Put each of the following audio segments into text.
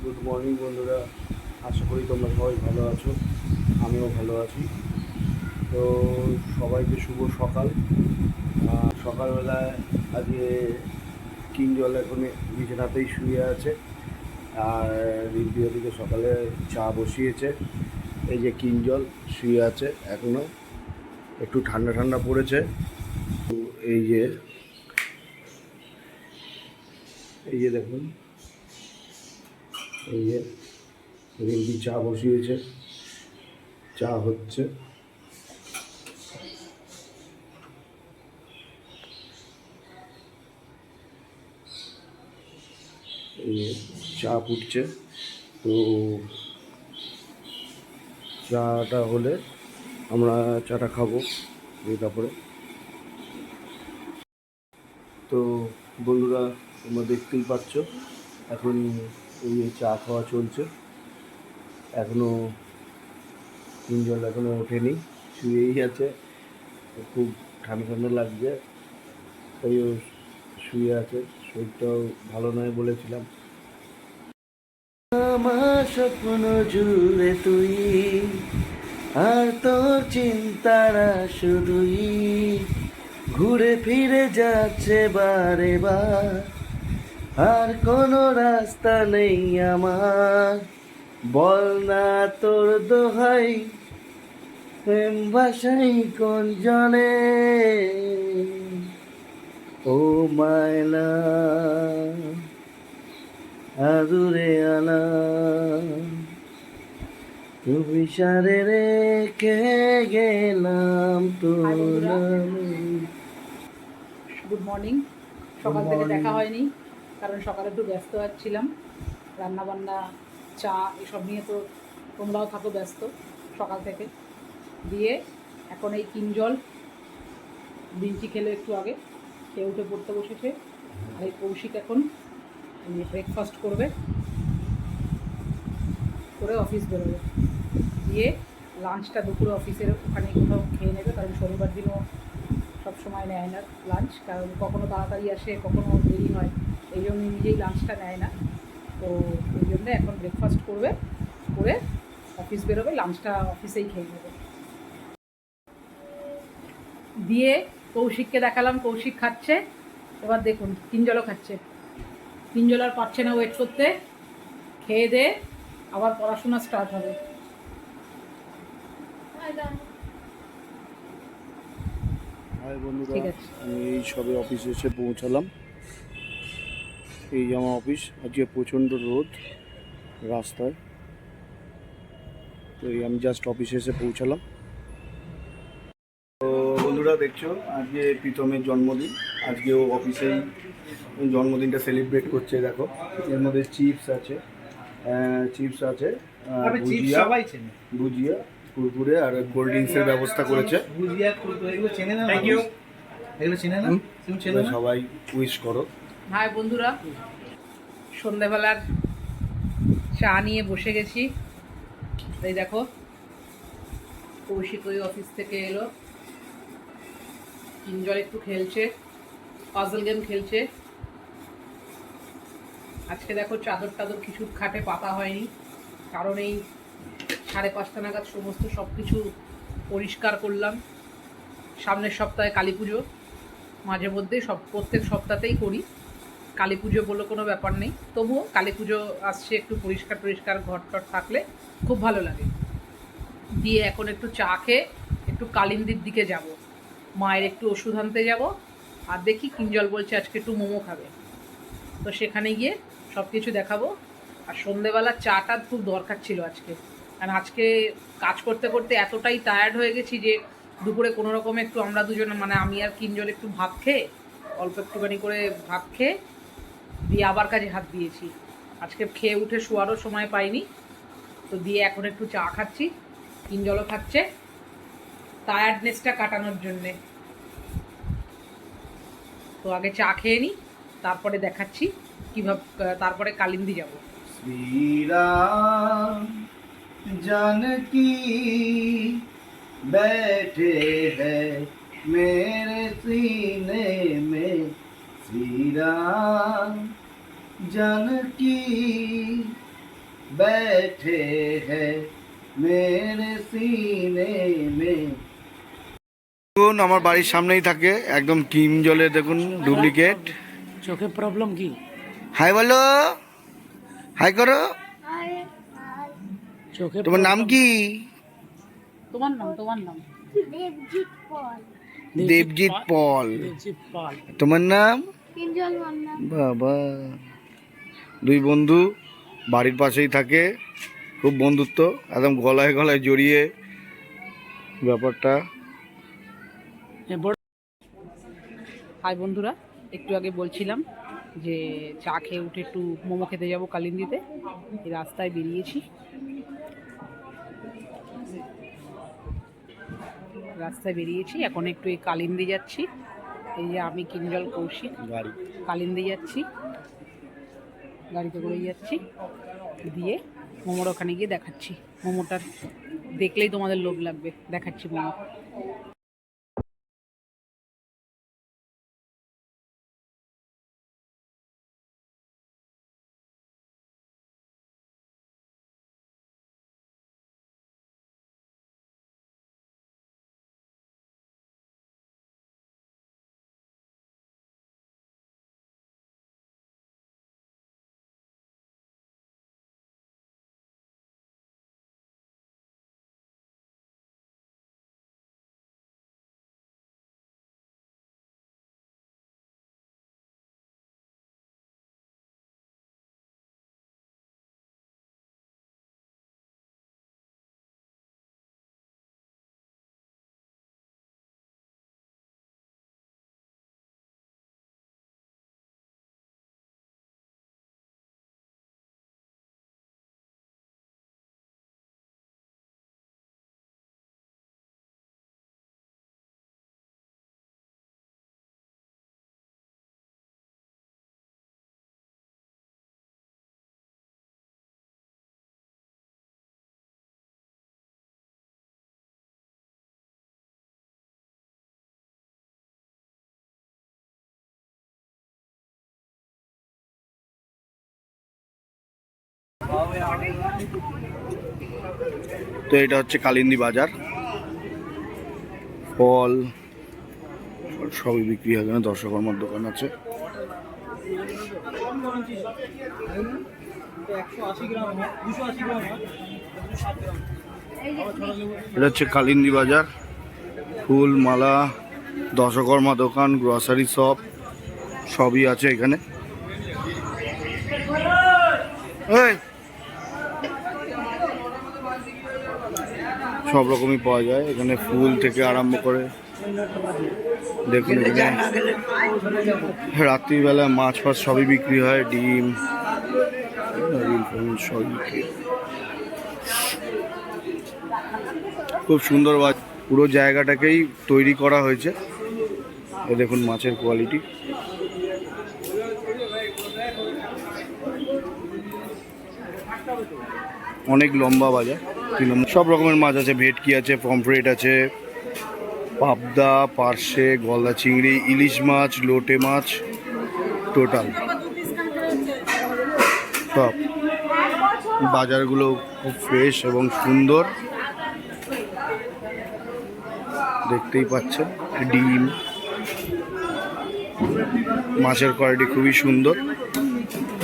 Good morning বন্ধুরা, আশা করি তোমরা সবাই ভালো আছো। আমিও ভালো আছি। তো সবাইকে শুভ সকাল। সকালবেলায় আজকে কিঞ্জল এখন বিছানাতেই শুয়ে আছে, আর রিম্পি ওদিকে সকালে চা বসিয়েছে। এই যে কিঞ্জল শুয়ে আছে, এখনও একটু ঠান্ডা ঠান্ডা পড়েছে। তো এই যে দেখুন, এই যে রিম্পি চা বসিয়েছে, চা হচ্ছে। এই যে চা ফুটছে। তো চাটা হলে আমরা চাটা খাবো তারপরে। তো বন্ধুরা, তোমরা দেখতেই পাচ্ছ এখন এই যে চা খাওয়া চলছে। এখনও তিনজন এখনও ওঠেনি, শুয়েই আছে। খুব ঠান্ডা ঠান্ডা লাগছে, তাই ও শুয়ে আছে। শরীরটাও ভালো নয় বলেছিলাম। আমার স্বপ্ন জুড়ে তুই, আর তোর চিন্তারা শুধুই ঘুরে ফিরে যাচ্ছে বারে বার। আর কোনো রাস্তা নেই আমার, বল না তোর দোহাই, প্রেম ভাষাই কোন জনে। ও মায়লা আদুরে আলা, তুমি সারে রেখে গেলাম তোর নামে। Good morning. সকাল থেকে দেখা হয়নি, কারণ সকালে একটু ব্যস্ত ছিলাম, রান্নাবান্না, চা এসব নিয়ে। তো তোমরাও থাকো ব্যস্ত সকাল থেকে। দিয়ে এখন এই কিঞ্জল বিঞ্চি খেলে একটু আগে, খেয়ে উঠে পড়তে বসেছে। আর এই কৌশিক এখন ব্রেকফাস্ট করবে, করে অফিস বেরোবে। দিয়ে লাঞ্চটা দুপুরে অফিসের ওখানে কোথাও খেয়ে নেবে, কারণ শনিবার দিনও সব সময় নেয় না লাঞ্চ, কারণ কখনো তাড়াতাড়ি আসে, কখনো দেরি হয়, এই জন্য নিজেই লাঞ্চটা নেয় না। তো ওই জন্য এখন ব্রেকফাস্ট করবে, করে অফিস বেরোবে, লাঞ্চটা অফিসেই খেয়ে নেবে। দিয়ে কৌশিককে দেখালাম, কৌশিক খাচ্ছে। এবার দেখুন কিঞ্জলও খাচ্ছে। কিঞ্জল আর পারছে না ওয়েট করতে, খেয়ে দে আবার পড়াশোনা স্টার্ট হবে। হাই বন্ধুরা, ঠিক আছে। আমি এই সবে অফিসে এসে পৌঁছালাম। এই যে আমার অফিস। আজকে প্রচণ্ড রোদ রাস্তায়, তো এই আমি জাস্ট অফিসে এসে পৌঁছালাম। তো বন্ধুরা দেখছো, আজকে প্রীতমের জন্মদিন। আজকে ও অফিসেই জন্মদিনটা সেলিব্রেট করছে। দেখো, এর মধ্যে চিপস আছে, ভুজিয়া, কুরকুরে আর কোল্ড ড্রিঙ্কসের ব্যবস্থা করেছে। সবাই উইশ করো। হাই বন্ধুরা, সন্ধ্যাবেলার চা নিয়ে বসে গেছি। এই দেখো, কৌশিক ওই অফিস থেকে এলো, কিঞ্জল একটু খেলছে, পাজল গেম খেলছে। আজকে দেখো চাদর টাদর কিছু খাটে পাতা হয়নি, কারণ এই 5:30 নাগাদ সমস্ত সব কিছু পরিষ্কার করলাম। সামনের সপ্তাহে কালী পুজো, মাঝে মধ্যে প্রত্যেক সপ্তাহতেই করি। কালী পুজো বলে কোনো ব্যাপার নেই, তবুও কালী পুজো আসছে, একটু পরিষ্কার ঘর টর থাকলে খুব ভালো লাগে। দিয়ে এখন একটু চা খেয়ে একটু কালিন্দির দিকে যাব, মায়ের একটু ওষুধ আনতে যাব। আর দেখি কিঞ্জল বলছে আজকে একটু মোমো খাবে, তো সেখানে গিয়ে সব কিছু দেখাবো। আর সন্ধেবেলা চাটা খুব দরকার ছিল আজকে, কারণ আজকে কাজ করতে করতে এতটাই টায়ার্ড হয়ে গেছি যে দুপুরে কোনো রকমে একটু আমরা দুজনে, মানে আমি আর কিঞ্জল, একটু ভাত খেয়ে, অল্প একটুখানি করে ভাত খেয়ে দিয়ে আবার কাজে হাত দিয়েছি। আজকে খেয়ে উঠে শোয়ারও সময় পাইনি। তো দিয়ে এখন একটু চা খাচ্ছি, কিঞ্জলও খাচ্ছে, টায়ার্ডনেসটা কাটানোর জন্যে। তো আগে চা খেয়ে নিই, তারপরে দেখাচ্ছি কীভাবে, তারপরে কালিন্দি যাব। শ্রীরাম जानकी बैठे हैं मेरे सीने में, श्री राम जानकी बैठे हैं मेरे सीने में। দেখুন আমার বাড়ির সামনেই থাকে, একদম কিম জলে দেখুন ডুপ্লিকেট। চোখে প্রবলেম কি? হাই বলো, হাই করো। চোখে তোমার নাম কি? তোমার নাম দেবজিৎ পল। দেবজিৎ পল। দেবজিৎ পাল। তোমার নাম? কিঞ্জল মান্না। বাবা, দুই বন্ধু বাড়ির পাশেই থাকে, খুব বন্ধুত্ব, একদম গলায় গলায় জড়িয়ে ব্যাপারটা। হাই বন্ধুরা, একটু আগে বলছিলাম যে চা খেয়ে উঠে একটু মোমো খেতে যাবো কালিন্দিতে। এই রাস্তায় বেরিয়েছি, এখন একটু এই কালিন্দি যাচ্ছি। এই যে আমি কিঞ্জল কৌশিক গাড়ি কালিন্দি যাচ্ছি, গাড়িতে করেই যাচ্ছি। দিয়ে মোমোর ওখানে গিয়ে দেখাচ্ছি। মোমোটার দেখলেই তোমাদের লোভ লাগবে, দেখাচ্ছি মোমো। তো এটা হচ্ছে কালিন্দি বাজার, ফল সবই বিক্রি হয় এখানে, দর্শকর্মার দোকান আছে। এটা হচ্ছে কালিন্দি বাজার, ফুল মালা, দশকর্মা দোকান, গ্রসারি শপ সবই আছে এখানে। এই, সব রকমই পাওয়া যায় এখানে, ফুল থেকে আরম্ভ করে। দেখুন এখানে রাত্রিবেলা মাছ ফাছ সবই বিক্রি হয়, ডিম সবই বিক্রি। খুব সুন্দর পুরো জায়গাটাকেই তৈরি করা হয়েছে। এ দেখুন মাছের কোয়ালিটি। অনেক লম্বা বাজার, সব রকমের মাছ আছে, ভেটকি আছে, পমফ্রেট আছে, পাবদা, পার্শে, গলদা চিংড়ি, ইলিশ মাছ, লোটে মাছ, টোটাল সব। বাজারগুলো খুব ফ্রেশ এবং সুন্দর, দেখতেই পাচ্ছেন। ডিম, মাছের কোয়ালিটি খুবই সুন্দর।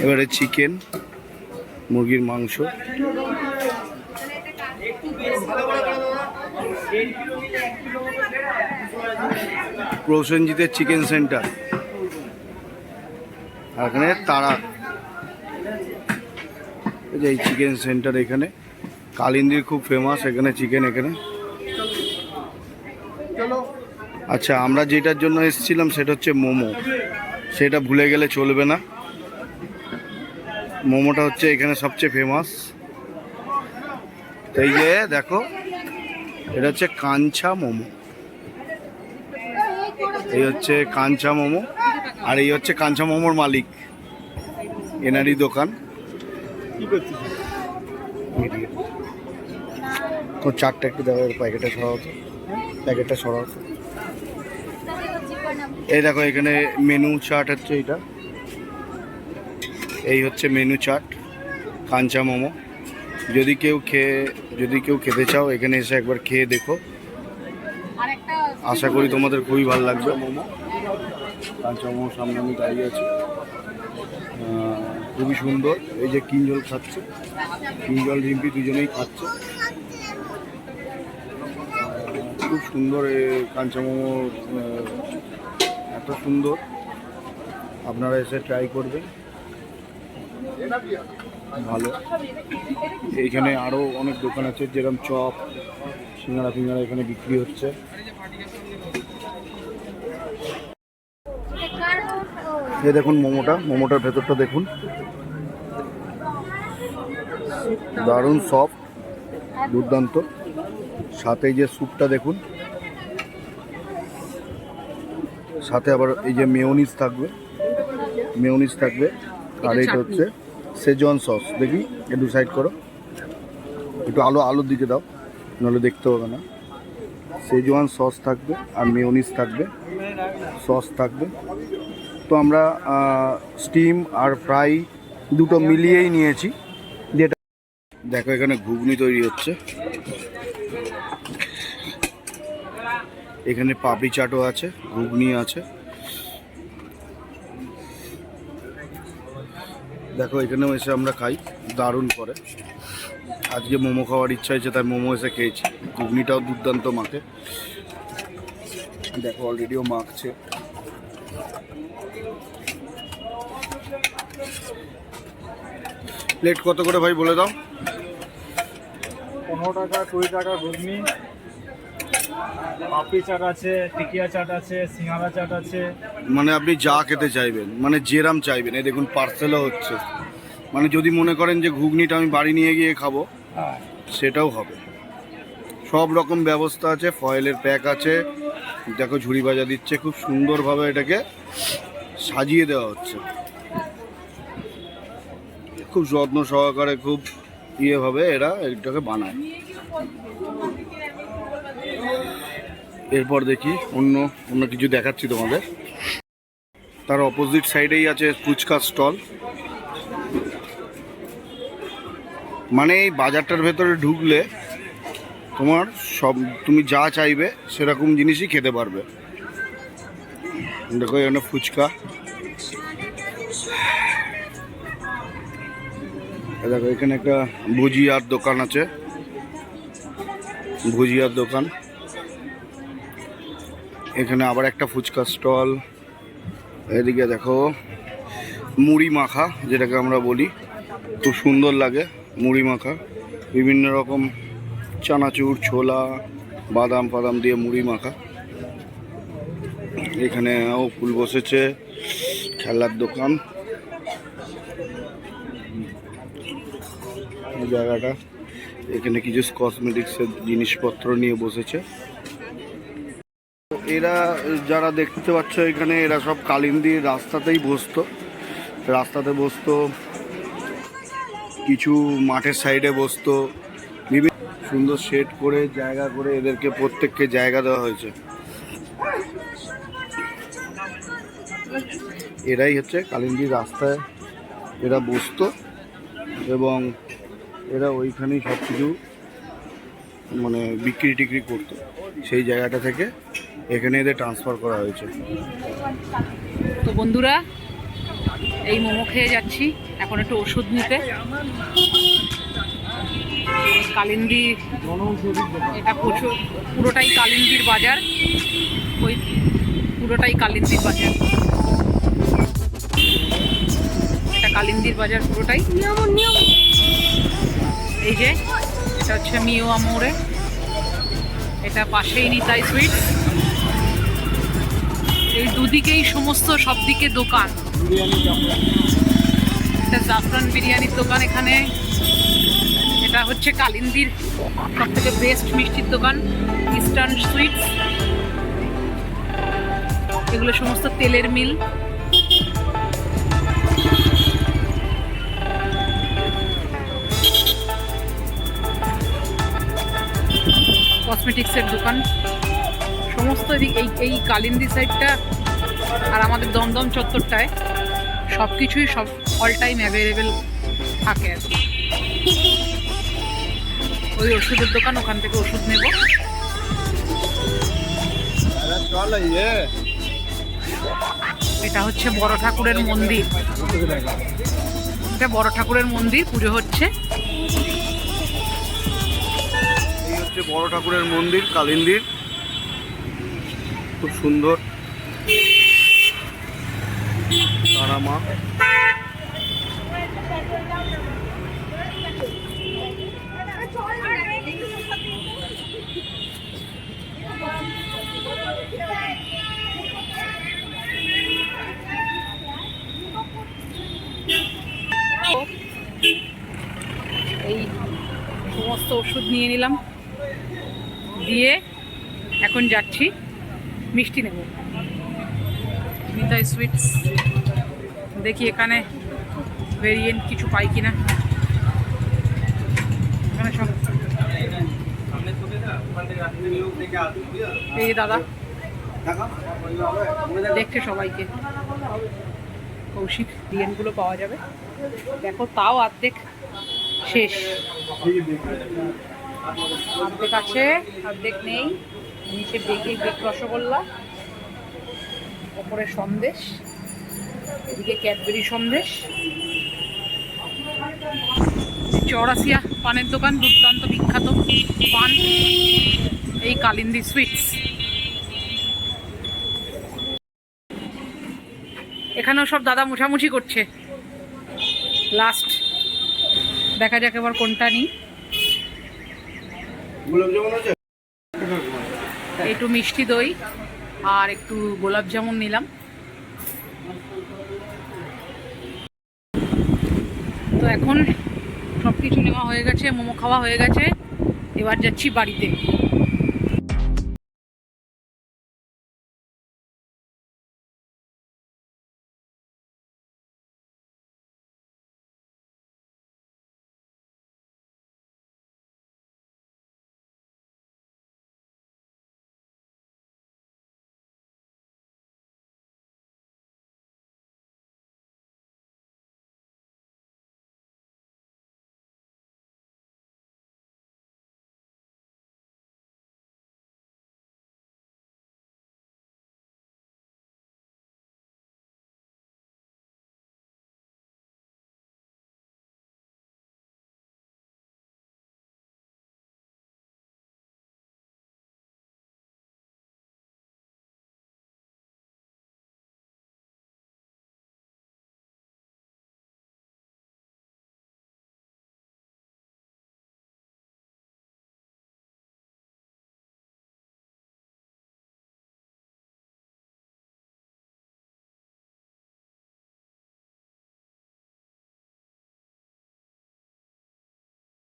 এবারে চিকেন, মুরগির মাংস। প্রসেনজিতের চিকেন সেন্টার, এখানে তারা এই চিকেন সেন্টার এখানে কালিন্দির খুব ফেমাস এখানে চিকেন। এখানে আচ্ছা, আমরা যেটার জন্য এসেছিলাম সেটা হচ্ছে মোমো, সেটা ভুলে গেলে চলবে না। মোমোটা হচ্ছে এখানে সবচেয়ে ফেমাস। এই যে দেখো, এটা হচ্ছে কাঞ্চা মোমো, এই হচ্ছে কাঞ্চা মোমো, আর এই হচ্ছে কাঞ্চা মোমোর মালিক, এনারই দোকান। তো চারটা একটু দেখো, প্যাকেটটা সরাতো, প্যাকেটটা সরাতো। এই দেখো এখানে মেনু চার্ট হচ্ছে, এটা এই হচ্ছে মেনু চার্ট কাঞ্চা মোমো। যদি কেউ খেতে চাও এখানে এসে একবার খেয়ে দেখো, আর একটা আশা করি তোমাদের খুবই ভালো লাগবে। মোমো, কাঁচা মোমো সামনে আমি দাঁড়িয়ে আছি, খুবই সুন্দর। এই যে কিঞ্জল খাচ্ছে, কিঞ্জল রিম্পি দুজনেই খাচ্ছে, খুব সুন্দর কাঁচা মোমো, এত সুন্দর, আপনারা এসে ট্রাই করবেন, ভালো। এইখানে আরও অনেক দোকান আছে, যেরকম চপ, সিঙ্গাড়া ফিঙ্গাড়া এখানে বিক্রি হচ্ছে। এই দেখুন মোমোটার ভেতরটা দেখুন, দারুণ সফট, দুর্দান্ত। সাথে যে স্যুপটা দেখুন, সাথে আবার এই যে মেয়োনিজ থাকবে, আর এটা হচ্ছে সেজওয়ান সস। দেখি একটু সাইড করো, একটু আলোর দিকে দাও, নাহলে দেখতে হবে না। সেজওয়ান সস থাকবে আর মেয়োনিজ থাকবে, সস থাকবে। তো আমরা স্টিম আর ফ্রাই দুটো মিলিয়েই নিয়েছি। যেটা দেখো এখানে ঘুগনি তৈরি হচ্ছে, এখানে পাপড়ি চাটও আছে, ঘুগনি আছে। দেখো এখানেও এসে আমরা খাই, দারুণ করে। আজকে মোমো খাওয়ার ইচ্ছা হয়েছে তাই মোমো এসে খেয়েছি। ঘুগনিটাও দুর্দান্ত মাখে, দেখো অলরেডিও মাখছে। প্লেট কত করে ভাই বলে দাও? 15 টাকা, 20 টাকা ঘুগনি, পাপড়ি চাট আছে, টিকিয়া চাট আছে, সিঙ্গারা চাট আছে। মানে আপনি যা খেতে চাইবেন, মানে যেরাম চাইবেন। এই দেখুন পার্সেলও হচ্ছে, মানে যদি মনে করেন যে ঘুগনিটা আমি বাড়ি নিয়ে গিয়ে খাবো, সেটাও হবে। সব রকম ব্যবস্থা আছে, ফয়েলের প্যাক আছে। দেখো ঝুড়ি ভাজা দিচ্ছে, খুব সুন্দরভাবে এটাকে সাজিয়ে দেওয়া হচ্ছে, খুব যত্ন সহকারে, খুব ইয়েভাবে এরা এটাকে বানায়। এরপর দেখি অন্য কিছু দেখাচ্ছি তোমাদের। তার অপোজিট সাইডেই আছে ফুচকা স্টল। মানে এই বাজারটার ভেতরে ঢুকলে তুমি যা চাইবে সেরকম জিনিসই খেতে পারবে। দেখো এখানে ফুচকা, দেখো এখানে একটা ভুজিয়ার দোকান আছে, ভুজিয়ার দোকান। এখানে আবার একটা ফুচকা স্টল। এদিকে দেখো মুড়ি মাখা, যেটাকে আমরা বলি, খুব সুন্দর লাগে মুড়ি মাখা। বিভিন্ন রকম চানাচুর, ছোলা, বাদাম ফাদাম দিয়ে মুড়ি মাখা। এখানেও ফুল বসেছে, খেলার দোকান এই জায়গাটা। এখানে কিছু কসমেটিক্সের জিনিসপত্র নিয়ে বসেছে। এরা যারা দেখতে পাচ্ছ এখানে, এরা সব কালিন্দির রাস্তাতে বসতো, কিছু মাঠের সাইডে বসতো। বিভিন্ন সুন্দর শেড করে, জায়গা করে এদেরকে প্রত্যেককে জায়গা দেওয়া হয়েছে। এরাই হচ্ছে কালিন্দির রাস্তায় এরা বসতো, এবং এরা ওইখানেই সব কিছু মানে বিক্রি টিক্রি করতো। সেই জায়গাটা থেকে এখানে এদের ট্রান্সফার করা হয়েছে। তো বন্ধুরা, এই মোমো খেয়ে যাচ্ছি, এখন একটু ওষুধ নিতে। কালিন্দি, এটা পুরোটাই কালিন্দির বাজার, পুরোটাই কালিন্দির বাজার। এটা কালিন্দির বাজার পুরোটাই। এই যে এটা হচ্ছে মিওয়া মোড়ে, এটা পাশেই নিতাই সুইট। এই দুদিকেই সমস্ত সব দিকে দোকান। এটা জাফরান বিরিয়ানির দোকান এখানে। এটা হচ্ছে কালিন্দির সব থেকে বেস্ট মিষ্টির দোকান, ইস্টার্ন সুইটস। এগুলো সমস্ত তেলের মিল। কসমেটিক্সের দোকান সমস্ত এই কালিন্দি সাইডটা, আর আমাদের দমদম চত্বরটায় সব কিছুই অল টাইম অ্যাভেলেবেল থাকে আর কি। ওই ওষুধের দোকান, ওখান থেকে ওষুধ নেব। এটা হচ্ছে বড় ঠাকুরের মন্দির, এটা বড় ঠাকুরের মন্দির, পুজো হচ্ছে। এই হচ্ছে বড় ঠাকুরের মন্দির, কালিন্দির, খুব সুন্দর। তারা মা, এই সমস্ত ওষুধ নিয়ে নিলাম, দিয়ে এখন যাচ্ছি মিষ্টি নেব। নিতাই সুইটস, দেখি এখানে ভেরিয়েন্ট কিছু পাই কিনা। এখানে সব এই দাদা দেখছে সবাইকে, কৌশিক ডিএনগুলো পাওয়া যাবে। দেখো তাও অর্ধেক শেষ, অর্ধেক আছে অর্ধেক নেই। নিচে বেগে বেগ রসগোল্লা, ওপরে সন্দেশ, এদিকে ক্যাডবেরি সন্দেশ। চৌরাসিয়া পানের দোকান, দুর্দান্ত বিখ্যাত পান, এই কালিন্দি সুইটস। এখানেও সব দাদা মুছামুছি করছে। লাস্ট দেখা যাক এবার কোনটা নিই। একটু মিষ্টি দই আর একটু গোলাপ জামুন নিলাম। তো এখন সব কিছু নেওয়া হয়ে গেছে, মোমো খাওয়া হয়ে গেছে, এবার যাচ্ছি বাড়িতে।